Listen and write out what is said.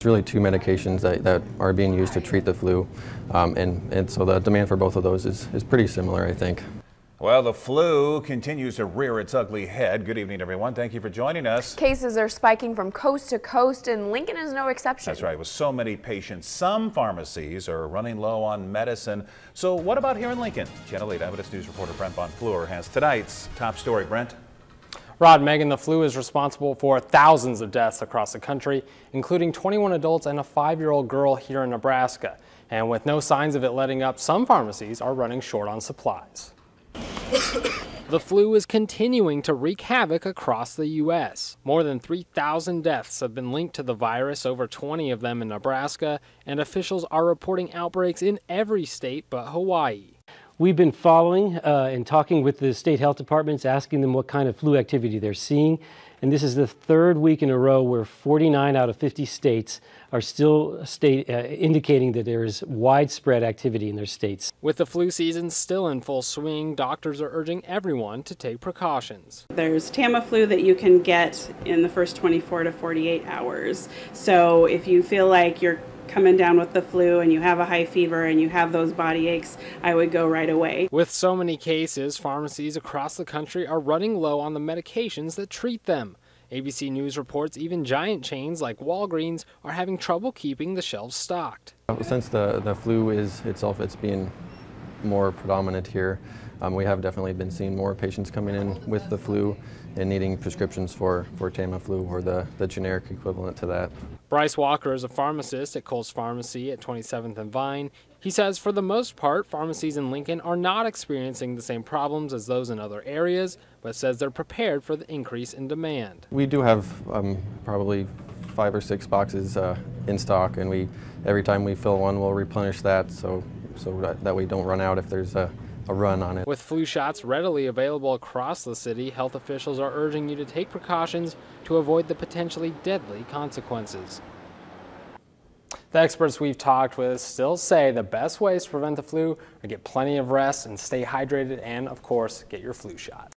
really two medications that are being used to treat the flu, and so the demand for both of those is pretty similar, I think. Well, the flu continues to rear its ugly head. Good evening, everyone. Thank you for joining us. Cases are spiking from coast to coast, and Lincoln is no exception. That's right. With so many patients, some pharmacies are running low on medicine. So what about here in Lincoln? Channel 8 Eyewitness News reporter Brent Bonfleur has tonight's top story. Brent? Rod, Megan, the flu is responsible for thousands of deaths across the country, including 21 adults and a 5-year-old girl here in Nebraska. And with no signs of it letting up, some pharmacies are running short on supplies. The flu is continuing to wreak havoc across the U.S. More than 3,000 deaths have been linked to the virus, over 20 of them in Nebraska, and officials are reporting outbreaks in every state but Hawaii. We've been following and talking with the state health departments, asking them what kind of flu activity they're seeing. And this is the third week in a row where 49 out of 50 states are still indicating that there is widespread activity in their states. With the flu season still in full swing, doctors are urging everyone to take precautions. There's Tamiflu that you can get in the first 24 to 48 hours. So if you feel like you're coming down with the flu and you have a high fever and you have those body aches, I would go right away. With so many cases, pharmacies across the country are running low on the medications that treat them. ABC News reports even giant chains like Walgreens are having trouble keeping the shelves stocked. Since the flu it's being more predominant here, we have definitely been seeing more patients coming in with the flu and needing prescriptions for Tamiflu or the generic equivalent to that. Bryce Walker is a pharmacist at Kohl's Pharmacy at 27th and Vine. He says for the most part, pharmacies in Lincoln are not experiencing the same problems as those in other areas, but says they're prepared for the increase in demand. We do have probably 5 or 6 boxes in stock, and every time we fill one, we'll replenish that so that we don't run out if there's a run on it. With flu shots readily available across the city, health officials are urging you to take precautions to avoid the potentially deadly consequences. The experts we've talked with still say the best ways to prevent the flu are to get plenty of rest and stay hydrated and, of course, get your flu shot.